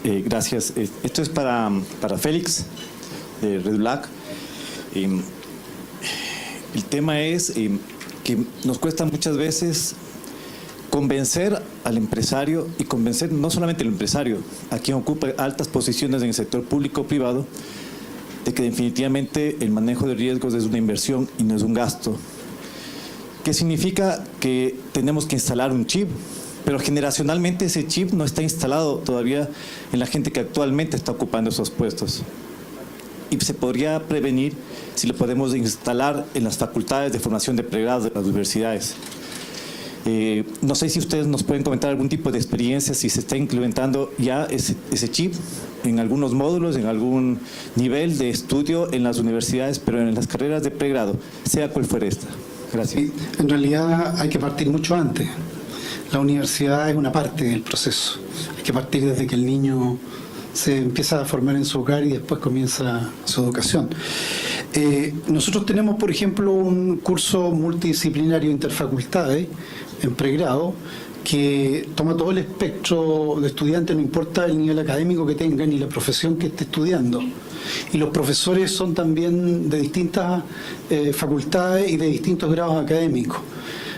Gracias. Esto es para Félix, de Red Black. El tema es que nos cuesta muchas veces convencer al empresario, y convencer no solamente al empresario, a quien ocupa altas posiciones en el sector público o privado, de que definitivamente el manejo de riesgos es una inversión y no es un gasto. ¿Qué significa? Que tenemos que instalar un chip, pero generacionalmente ese chip no está instalado todavía en la gente que actualmente está ocupando esos puestos. Y se podría prevenir si lo podemos instalar en las facultades de formación de pregrado de las universidades. No sé si ustedes nos pueden comentar algún tipo de experiencia, si se está implementando ya ese chip en algunos módulos, en algún nivel de estudio en las universidades, pero en las carreras de pregrado, sea cual fuera esta. Gracias. Sí, en realidad hay que partir mucho antes. La universidad es una parte del proceso. Hay que partir desde que el niño se empieza a formar en su hogar y después comienza su educación. Nosotros tenemos, por ejemplo, un curso multidisciplinario interfacultades en pregrado que toma todo el espectro de estudiantes, no importa el nivel académico que tengan ni la profesión que esté estudiando. Y los profesores son también de distintas facultades y de distintos grados académicos.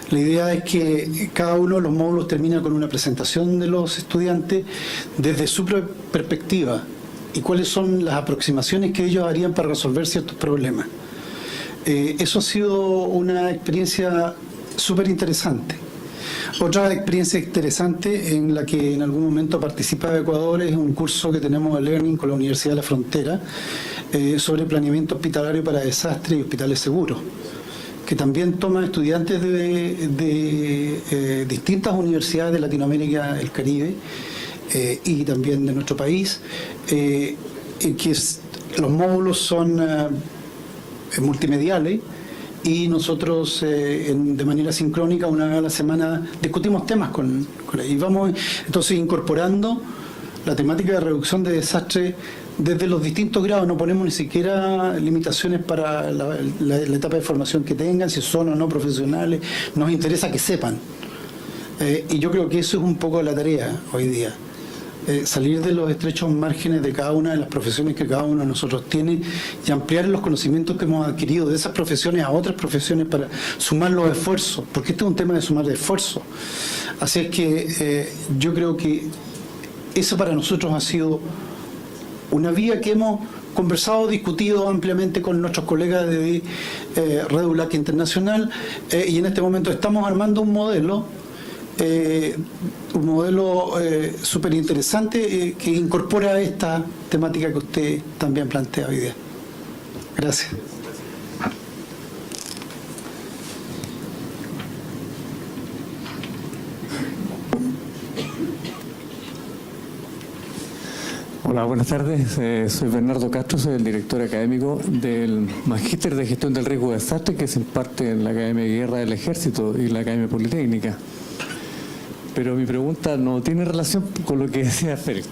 La idea es que cada uno de los módulos termina con una presentación de los estudiantes desde su perspectiva y cuáles son las aproximaciones que ellos harían para resolver ciertos problemas. Eso ha sido una experiencia súper interesante. Otra experiencia interesante en la que en algún momento participa Ecuador es un curso que tenemos de Learning con la Universidad de la Frontera sobre planeamiento hospitalario para desastres y hospitales seguros, que también toma estudiantes de distintas universidades de Latinoamérica, el Caribe y también de nuestro país, los módulos son multimediales. Y nosotros de manera sincrónica una vez a la semana discutimos temas con ellos. Y vamos entonces incorporando la temática de reducción de desastres desde los distintos grados. No ponemos ni siquiera limitaciones para la etapa de formación que tengan, si son o no profesionales. Nos interesa que sepan. Y yo creo que eso es un poco la tarea hoy día. Salir de los estrechos márgenes de cada una de las profesiones que cada uno de nosotros tiene y ampliar los conocimientos que hemos adquirido de esas profesiones a otras profesiones para sumar los esfuerzos, porque este es un tema de sumar de esfuerzos. Así es que yo creo que eso para nosotros ha sido una vía que hemos conversado, discutido ampliamente con nuestros colegas de Red Black Internacional y en este momento estamos armando un modelo súper interesante que incorpora esta temática que usted también plantea hoy día. Gracias. Hola, buenas tardes. Soy Bernardo Castro, soy el director académico del Magíster de Gestión del Riesgo de Desastre que se imparte en la Academia de Guerra del Ejército y la Academia Politécnica. Pero mi pregunta no tiene relación con lo que decía Félix.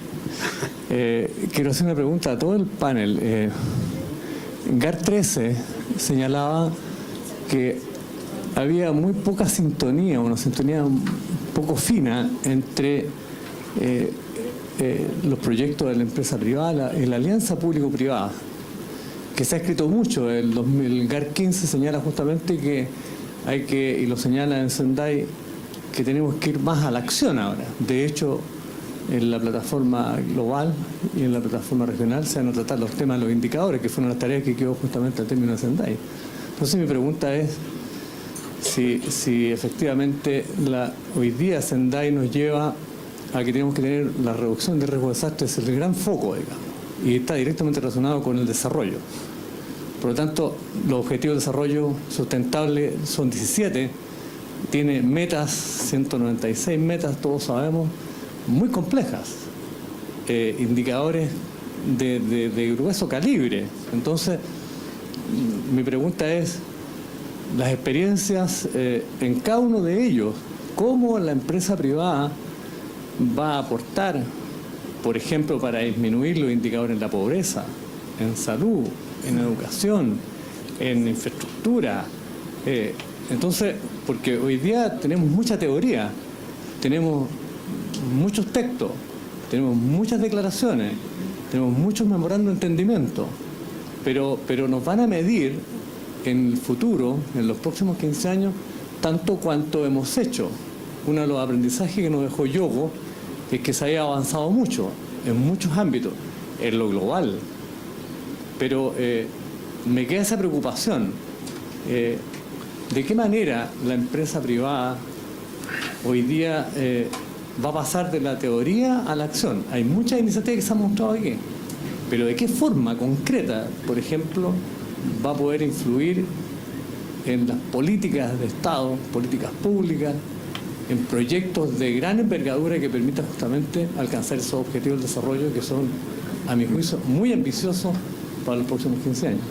Quiero hacer una pregunta a todo el panel. GAR 13 señalaba que había muy poca sintonía, una sintonía un poco fina entre los proyectos de la empresa privada y la alianza público-privada, que se ha escrito mucho. El GAR 15 señala justamente que hay que, y lo señala en Sendai, que tenemos que ir más a la acción ahora. De hecho, en la plataforma global y en la plataforma regional se van a tratar los temas de los indicadores, que fueron las tareas que quedó justamente al término de Sendai. Entonces mi pregunta es si efectivamente hoy día Sendai nos lleva a que tenemos que tener la reducción de riesgo de desastres, es el gran foco, digamos, y está directamente relacionado con el desarrollo. Por lo tanto, los objetivos de desarrollo sustentable son 17, tiene metas, 196 metas, todos sabemos, muy complejas, indicadores de grueso calibre. Entonces, mi pregunta es, las experiencias en cada uno de ellos, ¿cómo la empresa privada va a aportar, por ejemplo, para disminuir los indicadores en la pobreza, en salud, en educación, en infraestructura? Entonces, porque hoy día tenemos mucha teoría, tenemos muchos textos, tenemos muchas declaraciones, tenemos muchos memorandos de entendimiento, pero nos van a medir en el futuro, en los próximos 15 años, tanto cuanto hemos hecho. Uno de los aprendizajes que nos dejó Yogo es que se haya avanzado mucho en muchos ámbitos, en lo global. Pero me queda esa preocupación. ¿De qué manera la empresa privada hoy día va a pasar de la teoría a la acción? Hay muchas iniciativas que se han mostrado aquí, pero ¿de qué forma concreta, por ejemplo, va a poder influir en las políticas de Estado, políticas públicas, en proyectos de gran envergadura que permitan justamente alcanzar esos objetivos de desarrollo que son, a mi juicio, muy ambiciosos para los próximos 15 años?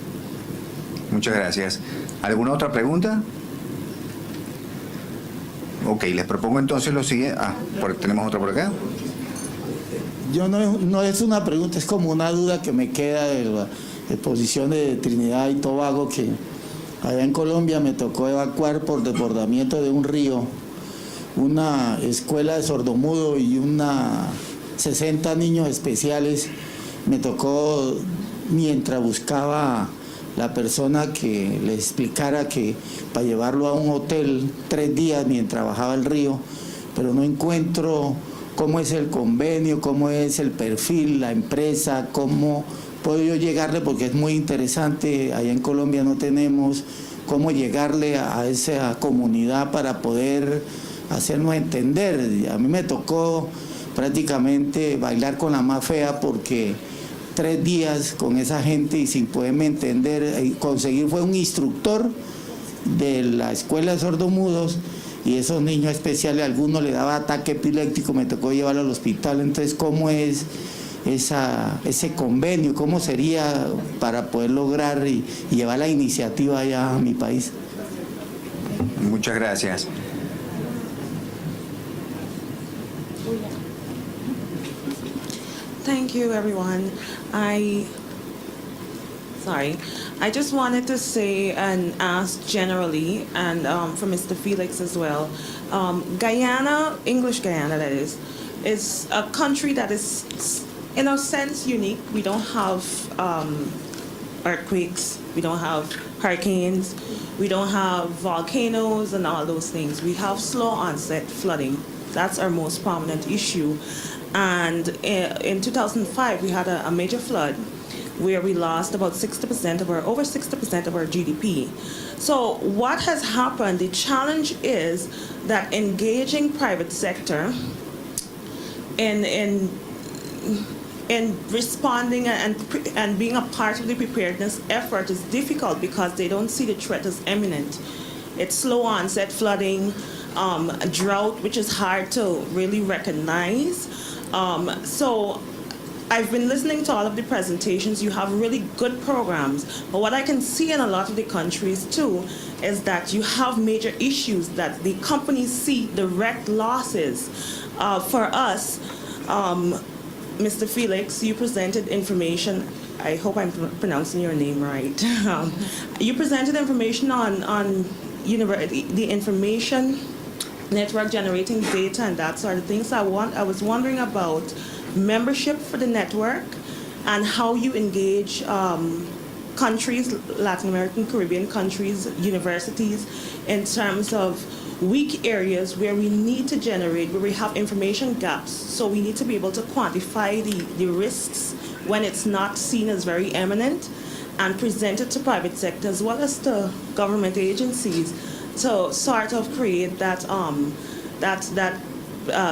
Muchas gracias. ¿Alguna otra pregunta? Ok, les propongo entonces lo siguiente. ¿Tenemos otra por acá? Yo no es una pregunta, es como una duda que me queda de la exposición de Trinidad y Tobago, que allá en Colombia me tocó evacuar por desbordamiento de un río una escuela de sordomudo y 60 niños especiales. Me tocó, mientras buscaba la persona que le explicara que para llevarlo a un hotel 3 días mientras bajaba el río, pero no encuentro cómo es el convenio, cómo es el perfil, la empresa, cómo puedo yo llegarle, porque es muy interesante. Allá en Colombia no tenemos cómo llegarle a esa comunidad para poder hacernos entender. A mí me tocó prácticamente bailar con la más fea, porque 3 días con esa gente y sin poderme entender, conseguir fue un instructor de la escuela de sordomudos, y esos niños especiales, a algunos le daba ataque epiléptico, me tocó llevarlo al hospital. Entonces, ¿cómo es ese convenio? ¿Cómo sería para poder lograr y llevar la iniciativa allá a mi país? Muchas gracias. Thank you, everyone. I just wanted to say and ask generally, and for Mr. Felix as well. Guyana, English Guyana that is a country that is, in a sense, unique. We don't have earthquakes, we don't have hurricanes, we don't have volcanoes and all those things. We have slow onset flooding. That's our most prominent issue. And in 2005, we had a major flood where we lost about over 60% of our GDP. So what has happened, the challenge is that engaging private sector in responding and being a part of the preparedness effort is difficult, because they don't see the threat as imminent. It's slow onset flooding, a drought, which is hard to really recognize. So I've been listening to all of the presentations. You have really good programs. But what I can see in a lot of the countries too is that you have major issues that the companies see direct losses. For us, Mr. Felix, you presented information. I hope I'm pronouncing your name right. You presented information on the information network generating data and that sort of things. I was wondering about membership for the network and how you engage countries, Latin American, Caribbean countries, universities, in terms of weak areas where we need to generate, where we have information gaps. So we need to be able to quantify the risks when it's not seen as very imminent, and present it to private sector as well as to government agencies to sort of create that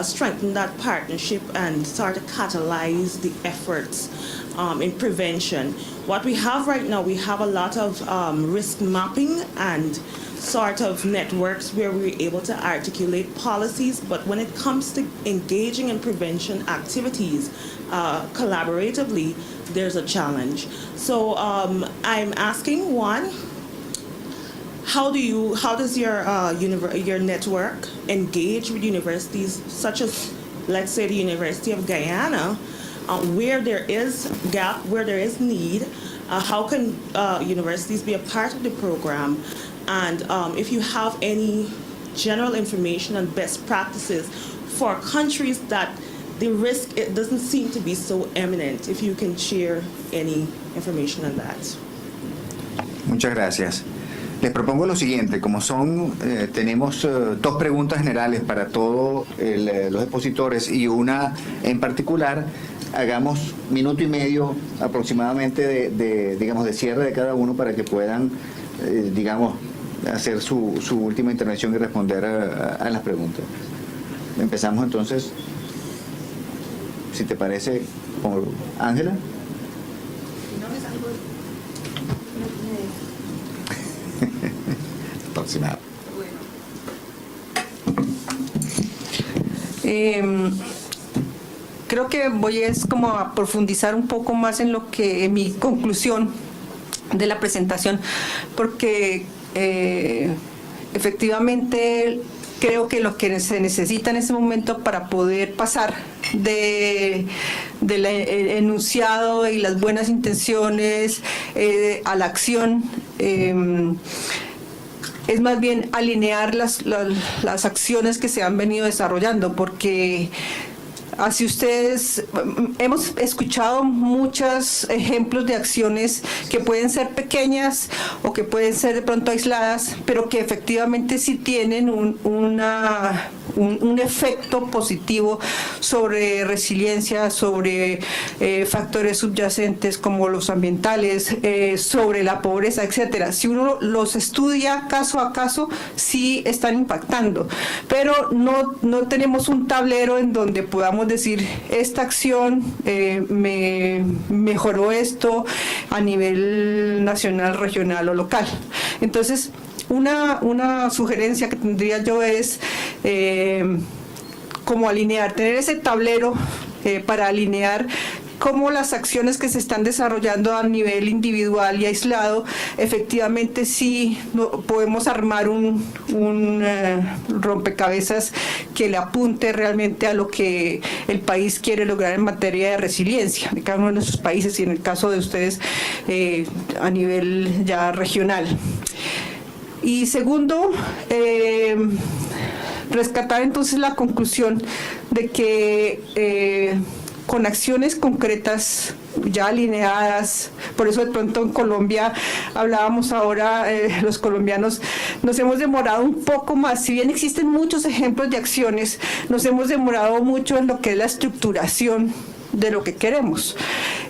strengthen that partnership and sort of catalyze the efforts in prevention. What we have right now, we have a lot of risk mapping and sort of networks where we're able to articulate policies, but when it comes to engaging in prevention activities collaboratively, there's a challenge. So I'm asking, one, how does your network engage with universities such as, let's say, the University of Guyana, where there is gap, where there is need? How can universities be a part of the program? And if you have any general information on best practices for countries that the risk, it doesn't seem to be so imminent. If you can share any information on that. Muchas gracias. Les propongo lo siguiente, como tenemos dos preguntas generales para todos los expositores y una en particular, hagamos minuto y medio aproximadamente de cierre de cada uno para que puedan, hacer su última intervención y responder a las preguntas. Empezamos entonces, si te parece, por Ángela. Aproximado. Creo que voy como a profundizar un poco más en mi conclusión de la presentación, porque efectivamente creo que lo que se necesita en ese momento para poder pasar del enunciado y las buenas intenciones a la acción es más bien alinear las acciones que se han venido desarrollando, porque así ustedes, hemos escuchado muchos ejemplos de acciones que pueden ser pequeñas o que pueden ser de pronto aisladas, pero que efectivamente sí tienen un efecto positivo sobre resiliencia, sobre factores subyacentes como los ambientales, sobre la pobreza, etcétera. Si uno los estudia caso a caso, sí están impactando, pero no tenemos un tablero en donde podamos decir, esta acción me mejoró esto a nivel nacional, regional o local. Entonces, una sugerencia que tendría yo es como tener ese tablero para alinear cómo las acciones que se están desarrollando a nivel individual y aislado, efectivamente sí podemos armar un rompecabezas que le apunte realmente a lo que el país quiere lograr en materia de resiliencia de cada uno de nuestros países y en el caso de ustedes a nivel ya regional. Y segundo, rescatar entonces la conclusión de que con acciones concretas ya alineadas, por eso de pronto en Colombia hablábamos ahora, los colombianos nos hemos demorado un poco más, si bien existen muchos ejemplos de acciones, nos hemos demorado mucho en lo que es la estructuración de lo que queremos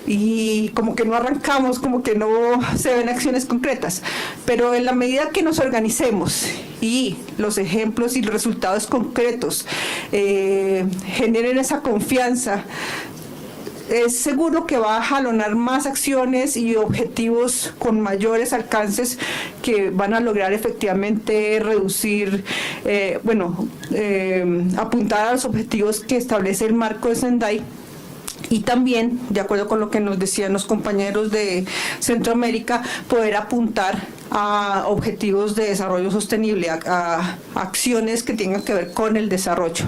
y como que no arrancamos, como que no se ven acciones concretas, pero en la medida que nos organicemos y los ejemplos y los resultados concretos generen esa confianza, es seguro que va a jalonar más acciones y objetivos con mayores alcances que van a lograr efectivamente reducir, apuntar a los objetivos que establece el marco de Sendai. Y también, de acuerdo con lo que nos decían los compañeros de Centroamérica, poder apuntar a objetivos de desarrollo sostenible, a acciones que tengan que ver con el desarrollo.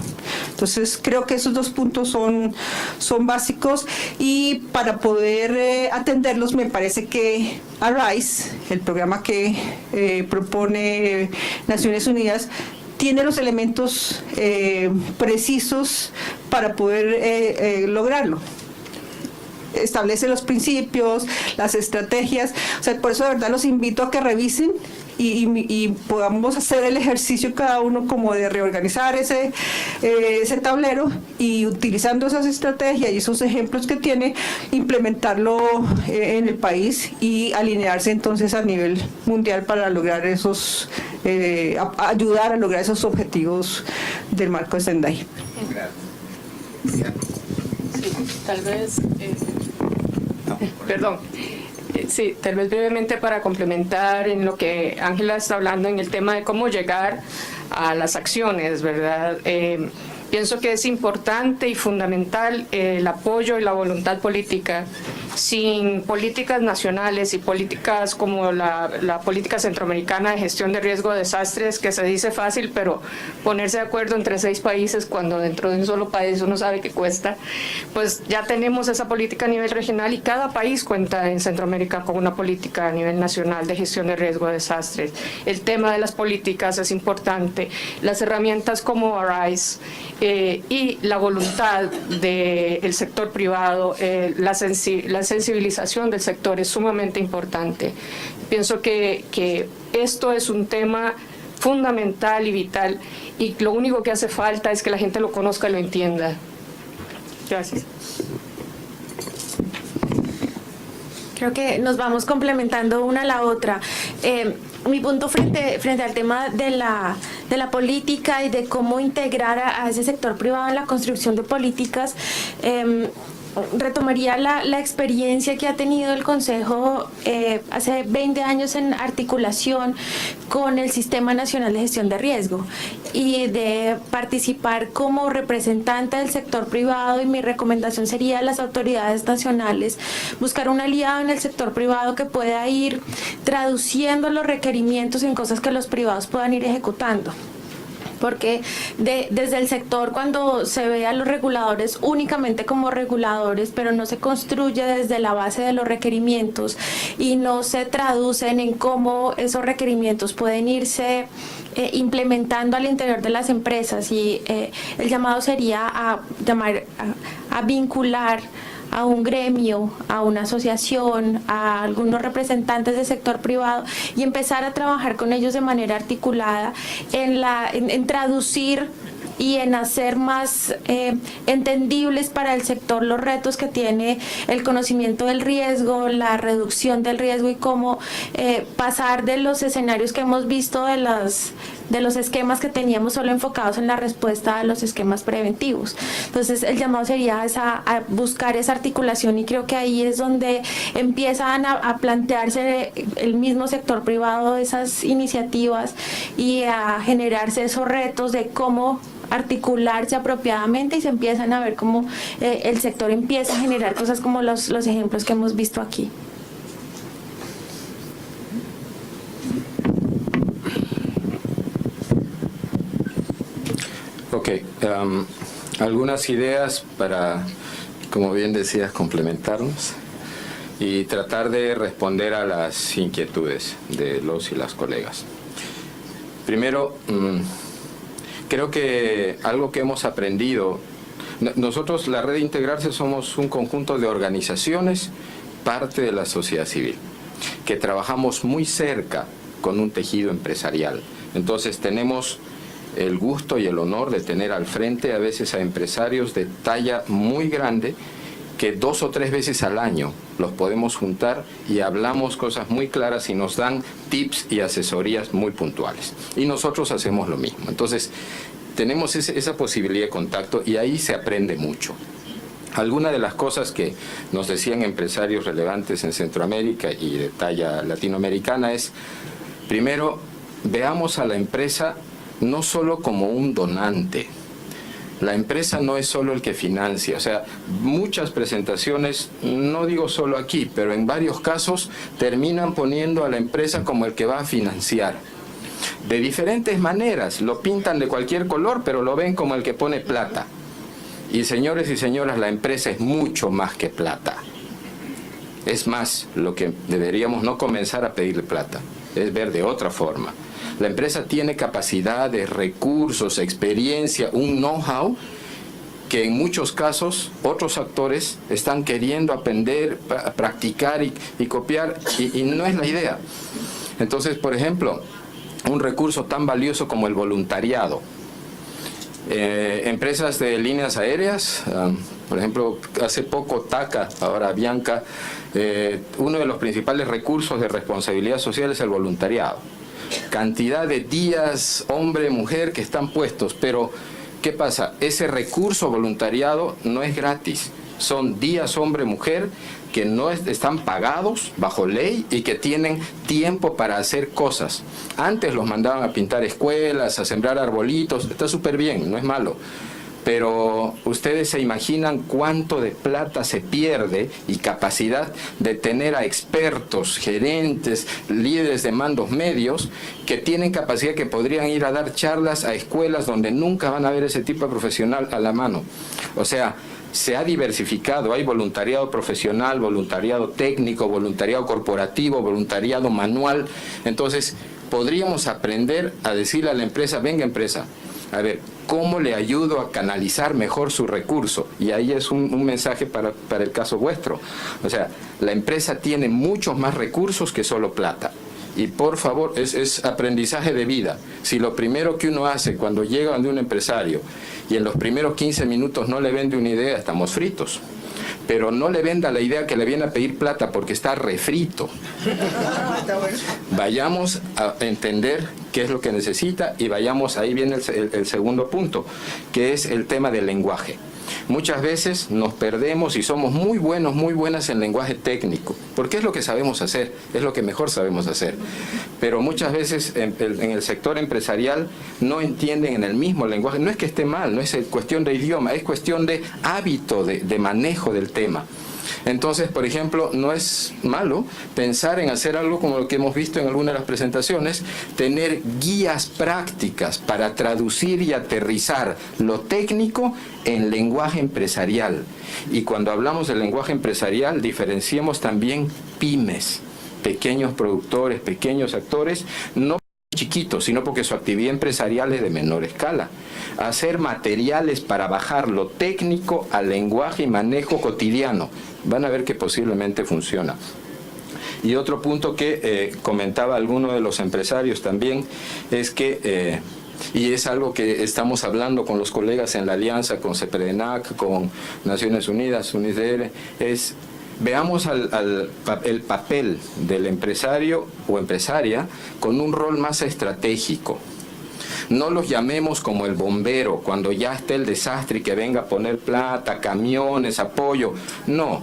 Entonces, creo que esos dos puntos son básicos y para poder atenderlos me parece que ARISE, el programa que propone Naciones Unidas, tiene los elementos precisos para poder lograrlo. Establece los principios, las estrategias, o sea, por eso de verdad los invito a que revisen y podamos hacer el ejercicio cada uno como de reorganizar ese tablero y utilizando esas estrategias y esos ejemplos que tiene, implementarlo en el país y alinearse entonces a nivel mundial para lograr ayudar a lograr esos objetivos del marco de Sendai. Gracias. Sí, tal vez, sí, tal vez brevemente para complementar en lo que Ángela está hablando en el tema de cómo llegar a las acciones, ¿verdad? Pienso que es importante y fundamental el apoyo y la voluntad política sin políticas nacionales y políticas como la política centroamericana de gestión de riesgo de desastres, que se dice fácil, pero ponerse de acuerdo entre 6 países cuando dentro de un solo país uno sabe que cuesta, pues ya tenemos esa política a nivel regional y cada país cuenta en Centroamérica con una política a nivel nacional de gestión de riesgo de desastres. El tema de las políticas es importante, las herramientas como ARISE y la voluntad del sector privado, la sensibilización del sector es sumamente importante. Pienso que esto es un tema fundamental y vital y lo único que hace falta es que la gente lo conozca y lo entienda. Gracias. Creo que nos vamos complementando una a la otra. Mi punto frente al tema de la política y de cómo integrar a ese sector privado en la construcción de políticas, retomaría la experiencia que ha tenido el Consejo hace 20 años en articulación con el Sistema Nacional de Gestión de Riesgo y de participar como representante del sector privado, y mi recomendación sería a las autoridades nacionales buscar un aliado en el sector privado que pueda ir traduciendo los requerimientos en cosas que los privados puedan ir ejecutando. Porque desde el sector, cuando se ve a los reguladores únicamente como reguladores, pero no se construye desde la base de los requerimientos y no se traducen en cómo esos requerimientos pueden irse implementando al interior de las empresas, y el llamado sería a vincular a un gremio, a una asociación, a algunos representantes del sector privado y empezar a trabajar con ellos de manera articulada en traducir y en hacer más entendibles para el sector los retos que tiene el conocimiento del riesgo, la reducción del riesgo y cómo pasar de los escenarios que hemos visto de los esquemas que teníamos solo enfocados en la respuesta a los esquemas preventivos. Entonces el llamado sería a buscar esa articulación, y creo que ahí es donde empiezan a plantearse el mismo sector privado esas iniciativas y a generarse esos retos de cómo articularse apropiadamente, y se empiezan a ver cómo el sector empieza a generar cosas como los ejemplos que hemos visto aquí. Ok, algunas ideas para, como bien decías, complementarnos y tratar de responder a las inquietudes de los y las colegas. Primero, creo que algo que hemos aprendido, nosotros, la Red de Integrarse, somos un conjunto de organizaciones, parte de la sociedad civil, que trabajamos muy cerca con un tejido empresarial. Entonces tenemos el gusto y el honor de tener al frente a veces a empresarios de talla muy grande, que 2 o 3 veces al año los podemos juntar y hablamos cosas muy claras y nos dan tips y asesorías muy puntuales. Y nosotros hacemos lo mismo. Entonces, tenemos esa posibilidad de contacto y ahí se aprende mucho. Algunas de las cosas que nos decían empresarios relevantes en Centroamérica y de talla latinoamericana es, primero, veamos a la empresa no solo como un donante. La empresa no es solo el que financia, o sea, muchas presentaciones, no digo solo aquí, pero en varios casos terminan poniendo a la empresa como el que va a financiar. De diferentes maneras, lo pintan de cualquier color, pero lo ven como el que pone plata. Y señores y señoras, la empresa es mucho más que plata. Es más, lo que deberíamos no comenzar a pedirle plata, es ver de otra forma. La empresa tiene capacidades, recursos, experiencia, un know-how que en muchos casos otros actores están queriendo aprender, practicar y copiar, y no es la idea. Entonces, por ejemplo, un recurso tan valioso como el voluntariado. Empresas de líneas aéreas, por ejemplo, hace poco TACA, ahora Bianca, uno de los principales recursos de responsabilidad social es el voluntariado. Cantidad de días, hombre, mujer, que están puestos, pero ¿qué pasa? Ese recurso voluntariado no es gratis. Son días, hombre, mujer, que no están pagados bajo ley y que tienen tiempo para hacer cosas. Antes los mandaban a pintar escuelas, a sembrar arbolitos, está súper bien, no es malo. pero ustedes se imaginan cuánto de plata se pierde y capacidad de tener a expertos, gerentes, líderes de mandos medios que tienen capacidad, que podrían ir a dar charlas a escuelas donde nunca van a ver ese tipo de profesional a la mano. O sea, se ha diversificado, hay voluntariado profesional, voluntariado técnico, voluntariado corporativo, voluntariado manual. Entonces, podríamos aprender a decirle a la empresa, venga empresa, a ver, ¿cómo le ayudo a canalizar mejor su recurso? Y ahí es un mensaje para el caso vuestro. O sea, la empresa tiene muchos más recursos que solo plata. Y por favor, es aprendizaje de vida. Si lo primero que uno hace cuando llega donde un empresario y en los primeros 15 minutos no le vende una idea, estamos fritos. Pero no le venda la idea que le viene a pedir plata porque está refrito. Vayamos a entender qué es lo que necesita y vayamos, ahí viene el segundo punto, que es el tema del lenguaje. Muchas veces nos perdemos y somos muy buenos, muy buenas en lenguaje técnico, porque es lo que sabemos hacer, es lo que mejor sabemos hacer. Pero muchas veces en el sector empresarial no entienden en el mismo lenguaje. No es que esté mal, no es cuestión de idioma, es cuestión de hábito de manejo del tema. Entonces, por ejemplo, no es malo pensar en hacer algo como lo que hemos visto en algunas de las presentaciones, tener guías prácticas para traducir y aterrizar lo técnico en lenguaje empresarial. Y cuando hablamos del lenguaje empresarial, diferenciemos también pymes, pequeños productores, pequeños actores, no chiquitos, sino porque su actividad empresarial es de menor escala. Hacer materiales para bajar lo técnico al lenguaje y manejo cotidiano. Van a ver que posiblemente funciona. Y otro punto que comentaba alguno de los empresarios también es que, y es algo que estamos hablando con los colegas en la alianza, con CEPREDENAC, con Naciones Unidas, UNICEF, es veamos el papel del empresario o empresaria con un rol más estratégico. No los llamemos como el bombero cuando ya esté el desastre y que venga a poner plata, camiones, apoyo. No,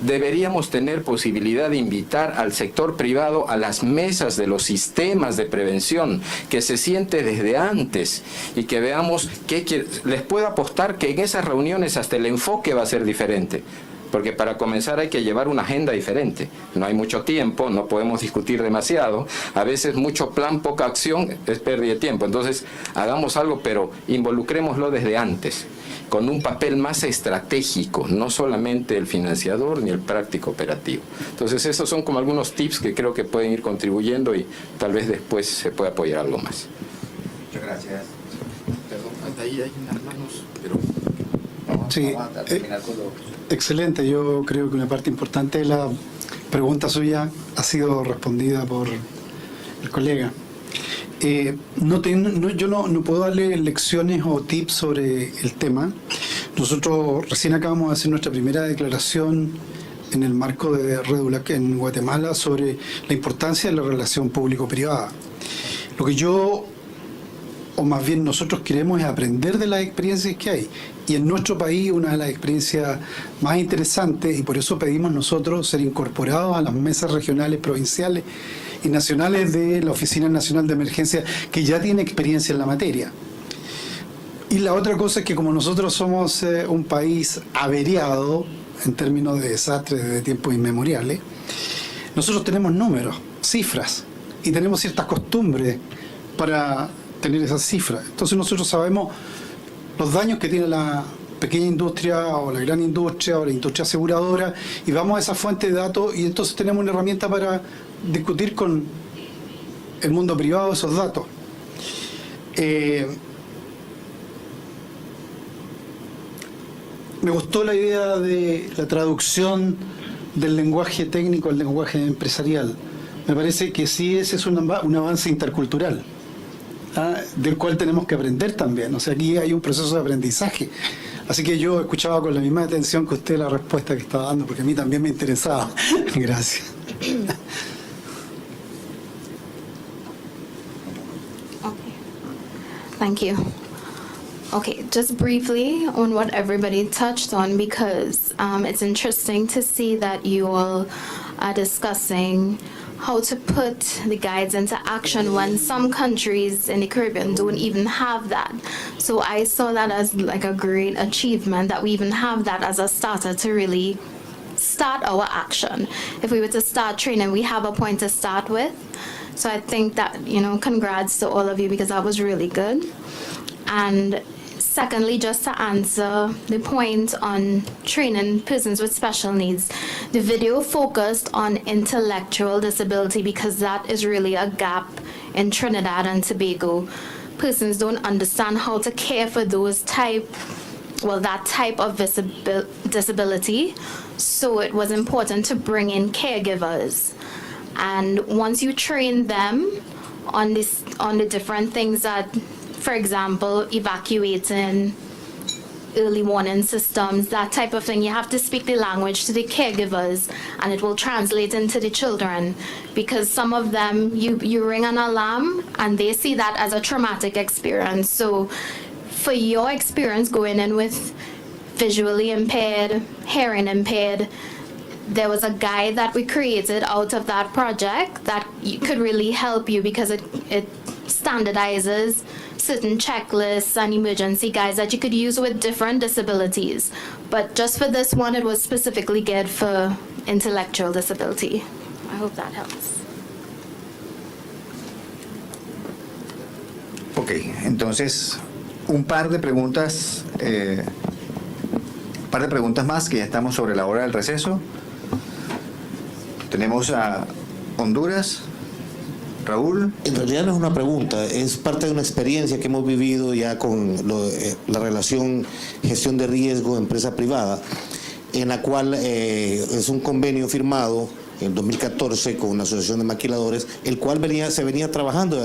deberíamos tener posibilidad de invitar al sector privado a las mesas de los sistemas de prevención, que se siente desde antes y que veamos qué les puedo apostar que en esas reuniones hasta el enfoque va a ser diferente. Porque para comenzar hay que llevar una agenda diferente. No hay mucho tiempo, no podemos discutir demasiado. A veces mucho plan, poca acción es pérdida de tiempo. Entonces hagamos algo, pero involucrémoslo desde antes, con un papel más estratégico, no solamente el financiador ni el práctico operativo. Entonces esos son como algunos tips que creo que pueden ir contribuyendo y tal vez después se pueda apoyar algo más. Muchas gracias. Perdón, ahí hay unas manos, pero sí, vamos a terminar con lo... Excelente, yo creo que una parte importante de la pregunta suya ha sido respondida por el colega. Yo no puedo darle lecciones o tips sobre el tema. Nosotros recién acabamos de hacer nuestra primera declaración en el marco de Redulac en Guatemala sobre la importancia de la relación público-privada. Lo que yo, o más bien nosotros queremos, es aprender de las experiencias que hay. Y en nuestro país una de las experiencias más interesantes, y por eso pedimos nosotros ser incorporados a las mesas regionales, provinciales y nacionales de la Oficina Nacional de Emergencia, que ya tiene experiencia en la materia. Y la otra cosa es que como nosotros somos un país averiado en términos de desastres desde tiempos inmemoriales, nosotros tenemos números, cifras, y tenemos ciertas costumbres para tener esas cifras. Entonces nosotros sabemos los daños que tiene la pequeña industria o la gran industria o la industria aseguradora, y vamos a esa fuente de datos y entonces tenemos una herramienta para discutir con el mundo privado esos datos. Me gustó la idea de la traducción del lenguaje técnico al lenguaje empresarial. Me parece que sí, ese es un avance intercultural, del cual tenemos que aprender también. O sea, aquí hay un proceso de aprendizaje. Así que yo escuchaba con la misma atención que usted la respuesta que estaba dando, porque a mí también me interesaba. Gracias. Okay. Thank you. Okay, just briefly on what everybody touched on, because it's interesting to see that you all are discussing how to put the guides into action when some countries in the Caribbean don't even have that. So I saw that as like a great achievement that we even have that as a starter to really start our action. If we were to start training, we have a point to start with. So I think that, you know, congrats to all of you because that was really good. And secondly, just to answer the point on training persons with special needs, the video focused on intellectual disability because that is really a gap in Trinidad and Tobago. Persons don't understand how to care for that type of disability. So it was important to bring in caregivers. And once you train them on the different things that, for example, evacuating, early warning systems, that type of thing, you have to speak the language to the caregivers and it will translate into the children, because some of them, you ring an alarm and they see that as a traumatic experience. So for your experience going in with visually impaired, hearing impaired, there was a guide that we created out of that project that could really help you because it standardizes certain checklists and emergency guides that you could use with different disabilities. But just for this one, it was specifically geared for intellectual disability. I hope that helps. Ok, entonces un par de preguntas más que ya estamos sobre la hora del receso. Tenemos a Honduras. Raúl. En realidad no es una pregunta, es parte de una experiencia que hemos vivido ya con la relación gestión de riesgo empresa privada, en la cual es un convenio firmado en 2014 con una asociación de maquiladores, el cual se venía trabajando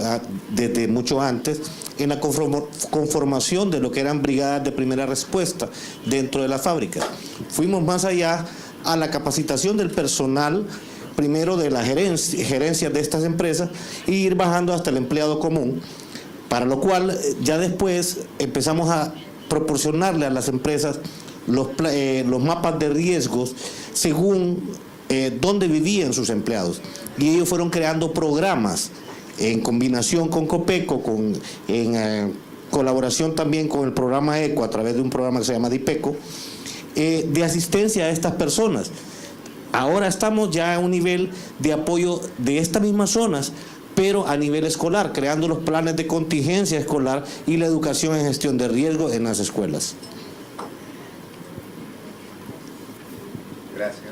desde mucho antes en la conformación de lo que eran brigadas de primera respuesta dentro de la fábrica. Fuimos más allá a la capacitación del personal, primero de la gerencia de estas empresas, e ir bajando hasta el empleado común, para lo cual ya después empezamos a proporcionarle a las empresas los mapas de riesgos según dónde vivían sus empleados, y ellos fueron creando programas en combinación con Copeco, en colaboración también con el programa ECO a través de un programa que se llama DIPECO, de asistencia a estas personas. Ahora estamos ya a un nivel de apoyo de estas mismas zonas, pero a nivel escolar, creando los planes de contingencia escolar y la educación en gestión de riesgo en las escuelas. Gracias.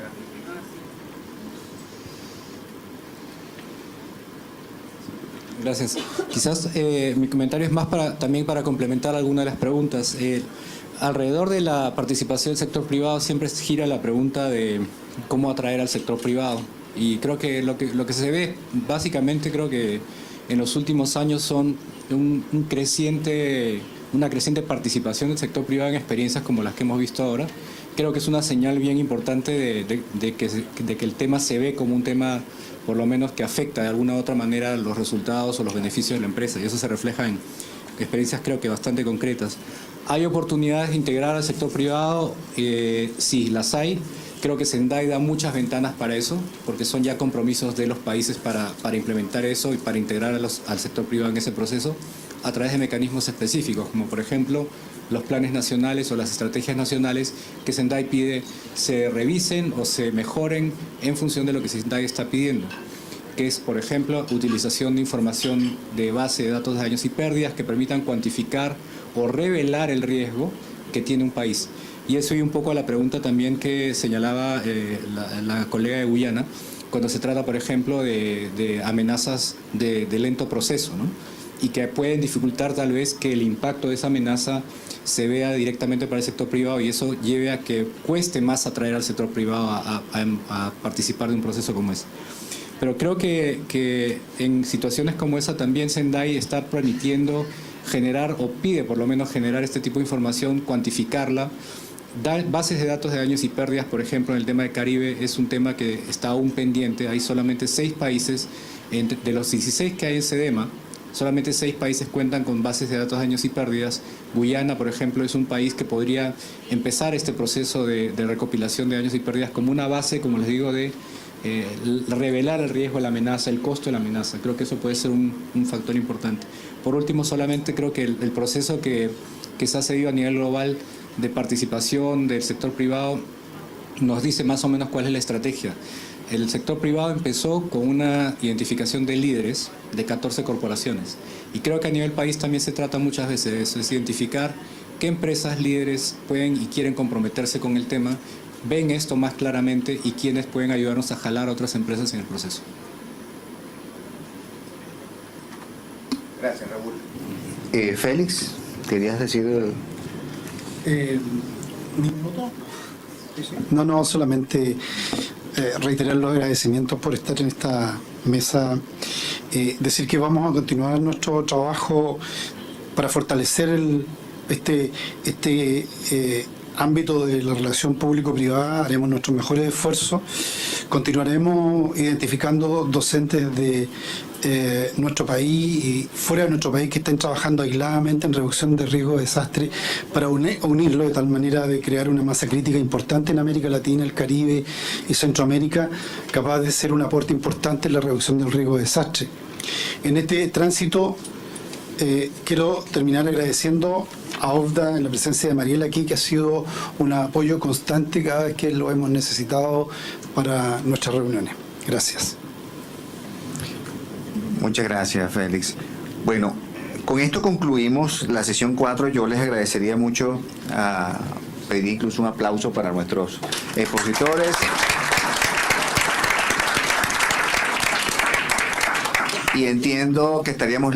Gracias. Quizás mi comentario es más también para complementar algunas de las preguntas. Alrededor de la participación del sector privado siempre gira la pregunta de cómo atraer al sector privado. Y creo que lo que se ve básicamente, creo que en los últimos años son una creciente participación del sector privado en experiencias como las que hemos visto ahora. Creo que es una señal bien importante de que el tema se ve como un tema, por lo menos, que afecta de alguna u otra manera los resultados o los beneficios de la empresa, y eso se refleja en experiencias creo que bastante concretas. ¿Hay oportunidades de integrar al sector privado? Sí, las hay. Creo que Sendai da muchas ventanas para eso, porque son ya compromisos de los países para implementar eso y para integrar al sector privado en ese proceso a través de mecanismos específicos, como por ejemplo los planes nacionales o las estrategias nacionales que Sendai pide se revisen o se mejoren en función de lo que Sendai está pidiendo, que es, por ejemplo, utilización de información de base de datos de daños y pérdidas que permitan cuantificar o revelar el riesgo que tiene un país. Y eso y un poco a la pregunta también que señalaba la colega de Guyana, cuando se trata, por ejemplo, de amenazas de lento proceso, ¿no? Y que pueden dificultar tal vez que el impacto de esa amenaza se vea directamente para el sector privado, y eso lleve a que cueste más atraer al sector privado a participar de un proceso como ese. Pero creo que en situaciones como esa también Sendai está permitiendo generar, o pide por lo menos generar este tipo de información, cuantificarla. Bases de datos de daños y pérdidas, por ejemplo, en el tema del Caribe, es un tema que está aún pendiente. Hay solamente 6 países, de los 16 que hay en SEDEMA, solamente 6 países cuentan con bases de datos de daños y pérdidas. Guyana, por ejemplo, es un país que podría empezar este proceso de recopilación de daños y pérdidas como una base, como les digo, de revelar el riesgo, la amenaza, el costo de la amenaza. Creo que eso puede ser un factor importante. Por último, solamente creo que el proceso que se ha seguido a nivel global de participación del sector privado nos dice más o menos cuál es la estrategia. El sector privado empezó con una identificación de líderes de 14 corporaciones. Y creo que a nivel país también se trata muchas veces de eso, es identificar qué empresas líderes pueden y quieren comprometerse con el tema, ven esto más claramente y quiénes pueden ayudarnos a jalar a otras empresas en el proceso. Gracias, Raúl. Félix, ¿querías decir? No, solamente reiterar los agradecimientos por estar en esta mesa, decir que vamos a continuar nuestro trabajo para fortalecer este ámbito de la relación público-privada. Haremos nuestros mejores esfuerzos, continuaremos identificando docentes de nuestro país y fuera de nuestro país que estén trabajando aisladamente en reducción de riesgo de desastre para unirlo de tal manera de crear una masa crítica importante en América Latina, el Caribe y Centroamérica, capaz de ser un aporte importante en la reducción del riesgo de desastre. En este tránsito quiero terminar agradeciendo a OFDA en la presencia de Mariela aquí, que ha sido un apoyo constante cada vez que lo hemos necesitado para nuestras reuniones. Gracias. Muchas gracias, Félix. Bueno, con esto concluimos la sesión 4. Yo les agradecería mucho, pedir incluso un aplauso para nuestros expositores. Y entiendo que estaríamos